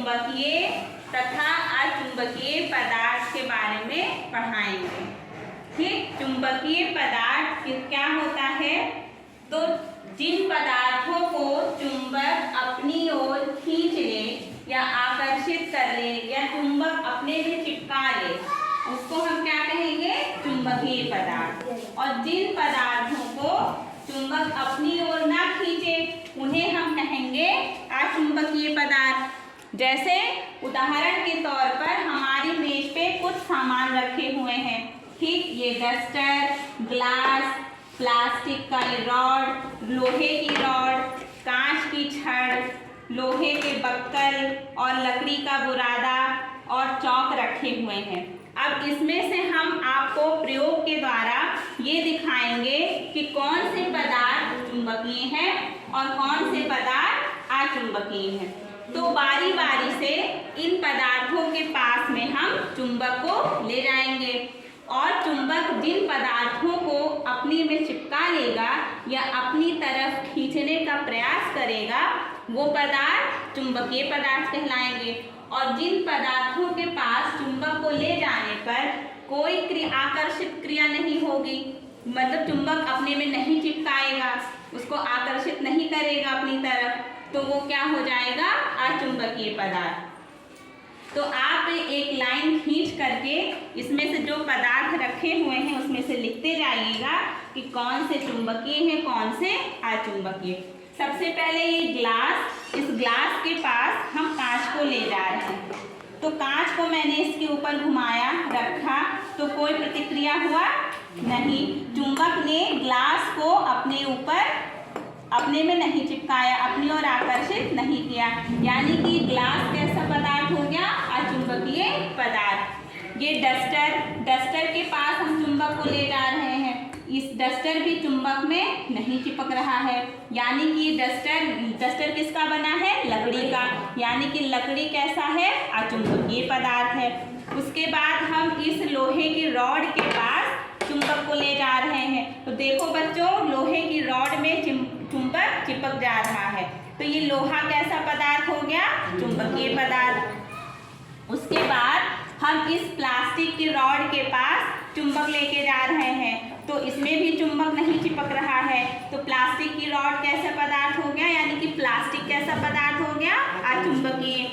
चुंबकीय तथा अचुंबकीय पदार्थ के बारे में पढ़ाएंगे। ठीक, चुंबकीय पदार्थ क्या होता है? तो जिन पदार्थों को चुंबक अपनी ओर खींच ले या आकर्षित कर ले या चुंबक अपने में चिपका ले, उसको हम क्या कहेंगे? चुंबकीय पदार्थ। और जिन पदार्थों को चुंबक अपनी ओर ना खींचे उन्हें हम कहेंगे अचुंबकीय पदार्थ। जैसे उदाहरण के तौर पर हमारी मेज पे कुछ सामान रखे हुए हैं। ठीक, ये डस्टर, ग्लास, प्लास्टिक का ये रॉड, लोहे की रॉड, कांच की छड़, लोहे के बक्कल और लकड़ी का बुरादा और चौक रखे हुए हैं। अब इसमें से हम आपको प्रयोग के द्वारा ये दिखाएंगे कि कौन से पदार्थ चुंबकीय हैं और कौन से पदार्थ अचुंबकीय हैं। तो बारी बारी से इन पदार्थों के पास में हम चुंबक को ले जाएंगे और चुंबक जिन पदार्थों को अपनी में चिपका लेगा या अपनी तरफ खींचने का प्रयास करेगा वो पदार्थ चुंबकीय पदार्थ कहलाएंगे। और जिन पदार्थों के पास चुंबक को ले जाने पर कोई आकर्षित क्रिया नहीं होगी, मतलब चुंबक अपने में नहीं चिपकाएगा, उसको आकर्षित नहीं करेगा अपनी तरफ, तो वो क्या हो जाएगा? अचुंबकीय पदार्थ। तो आप एक लाइन खींच करके इसमें से जो पदार्थ रखे हुए हैं उसमें से लिखते जाइएगा कि कौन से चुंबकीय हैं, कौन से अचुंबकीय। सबसे पहले ये ग्लास, इस ग्लास के पास हम कांच को ले जा रहे हैं। तो कांच को मैंने इसके ऊपर घुमाया, रखा, तो कोई प्रतिक्रिया हुआ नहीं। चुंबक ने ग्लास को अपने ऊपर अपने में नहीं चिपकाया, अपनी ओर आकर्षित नहीं किया, यानी कि ग्लास कैसा पदार्थ हो गया? अचुंबकीय पदार्थ। ये डस्टर के पास हम चुंबक को ले जा रहे हैं, इस डस्टर भी चुंबक में नहीं चिपक रहा है, यानी कि डस्टर किसका बना है? लकड़ी का, यानी कि लकड़ी कैसा है? अचुंबकीय पदार्थ है। उसके बाद हम इस लोहे की रॉड के पास चुंबक को ले जा रहे हैं। तो देखो बच्चों, लोहे की रॉड में चुंबक चिपक जा रहा है, तो ये लोहा कैसा पदार्थ हो गया? चुंबकीय पदार्थ। उसके बाद हम इस प्लास्टिक की रॉड के पास चुंबक लेके जा रहे हैं, तो इसमें भी चुंबक नहीं चिपक रहा है, तो प्लास्टिक की रॉड कैसा पदार्थ हो गया? यानी कि प्लास्टिक कैसा पदार्थ हो गया? अचुंबकीय।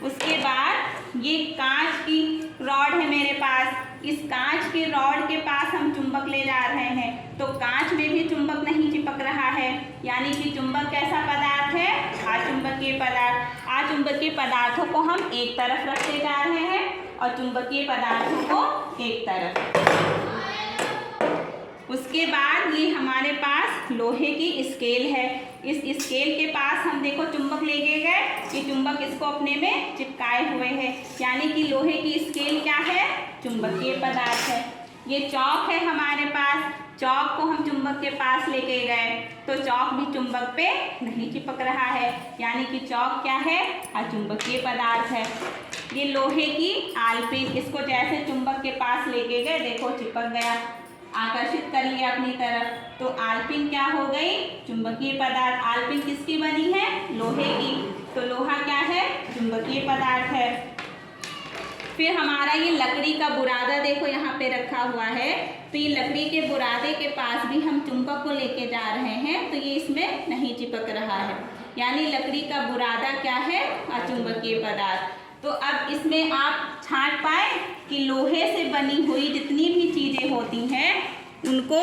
उसके बाद ये कांच की रॉड है मेरे पास, इस कांच की रॉड के पास हम चुंबक ले जा रहे हैं, तो कांच में भी चुंबक नहीं चिपक रहा है, यानी कि चुंबक कैसा पदार्थ है? अचुंबकीय पदार्थ। अचुंबकीय पदार्थों को हम एक तरफ रखते जा रहे हैं और चुंबकीय पदार्थों को एक तरफ। उसके बाद ये हमारे पास लोहे की स्केल है, इस स्केल के पास हम देखो चुंबक लेके गए, ये चुंबक इसको अपने में चिपकाए हुए है, यानी कि लोहे की स्केल क्या है? चुंबकीय पदार्थ है। ये चौक है हमारे पास, चौक को हम चुंबक के पास लेके गए, तो चौक भी चुंबक पे नहीं चिपक रहा है, यानी कि चौक क्या है? अचुंबकीय पदार्थ है। ये लोहे की आलपिन, इसको जैसे चुंबक के पास लेके गए, देखो चिपक गया, आकर्षित कर लिया अपनी तरफ, तो आलपिन क्या हो गई? चुंबकीय पदार्थ। आलपिन किसकी बनी है? लोहे की, तो लोहा क्या है? चुंबकीय पदार्थ है। फिर हमारा ये लकड़ी का बुरादा देखो यहाँ पे रखा हुआ है, तो ये लकड़ी के बुरादे के पास भी हम चुंबक को लेके जा रहे हैं, तो ये इसमें नहीं चिपक रहा है, यानी लकड़ी का बुरादा क्या है? अचुंबकीय पदार्थ। तो अब इसमें आप छांट पाए कि लोहे से बनी हुई जितनी भी चीज़ें होती हैं उनको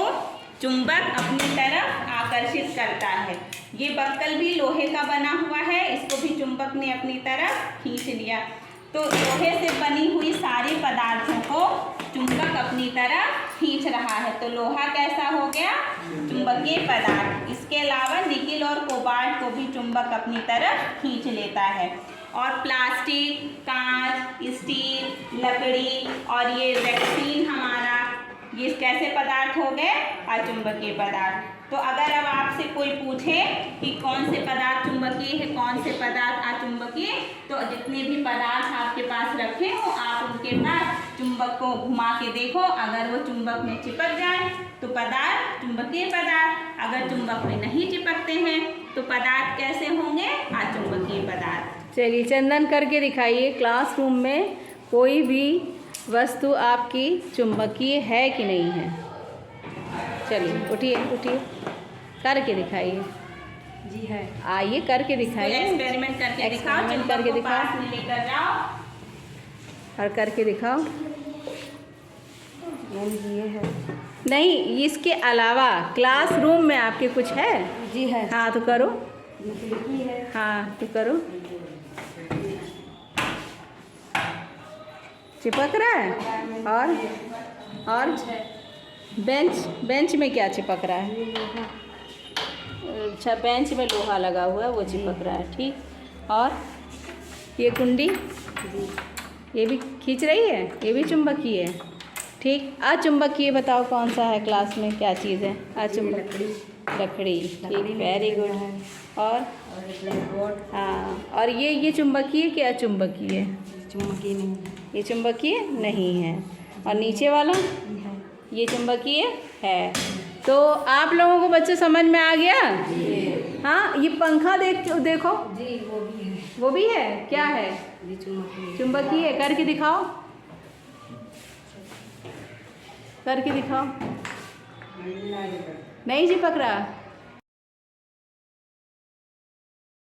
चुंबक अपनी तरफ आकर्षित करता है। ये बक्कल भी लोहे का बना हुआ है, इसको भी चुंबक ने अपनी तरफ खींच लिया। तो लोहे से बनी हुई सारे पदार्थों को चुंबक अपनी तरफ खींच रहा है, तो लोहा कैसा हो गया? चुंबकीय पदार्थ। इसके अलावा निकिल और कोबाल्ट को भी चुंबक अपनी तरफ खींच लेता है। और प्लास्टिक, कांच, स्टील, लकड़ी और ये रेक्सीन हमारा, ये कैसे पदार्थ हो गए? अचुंबकीय पदार्थ। तो अगर अब आपसे कोई पूछे कि कौन से पदार्थ चुंबकीय है, कौन से पदार्थ अचुंबकीय, तो जितने भी पदार्थ आपके पास रखे हो आप उनके पास चुंबक को घुमा के देखो, अगर वो चुंबक में चिपक जाए तो पदार्थ चुंबकीय पदार्थ, अगर चुंबक में नहीं चिपकते हैं तो पदार्थ कैसे होंगे? अचुंबकीय पदार्थ। चलिए चंदन करके दिखाइए, क्लासरूम में कोई भी वस्तु आपकी चुंबकीय है कि नहीं है। चलिए उठिए उठिए, करके दिखाइए। जी है। आइए करके दिखाइए, एक्सपेरिमेंट करके दिखाओ, एक्सपेरिमेंट करके चुंबक को दिखाओ। पास में लेकर जाओ और करके दिखाओ। ये है। नहीं, इसके अलावा क्लासरूम में आपके कुछ है? जी है। हाँ तो करो। खिड़की है। हाँ तो करो। चिपक रहा है। और बेंच में क्या चिपक रहा है? अच्छा, बेंच में लोहा लगा हुआ है, वो चिपक रहा है। ठीक। और ये कुंडी, ये भी खींच रही है, ये भी चुंबकीय है। ठीक। अचुंबकीय बताओ कौन सा है क्लास में, क्या चीज़ है अचुंबकीय? लकड़ी। ठीक, वेरी गुड। और हाँ, और ये चुंबकीय कि अचुंबकीय है? चुंबकीय नहीं। ये चुंबकीय नहीं है। और नीचे वाला ये चुंबकीय है। तो आप लोगों को बच्चे समझ में आ गया? हाँ, ये पंखा देखो। जी वो भी है। वो भी है, क्या है? जी चुंबकीय। चुंबकीय है। करके दिखाओ, करके दिखाओ। नहीं चिपक रहा।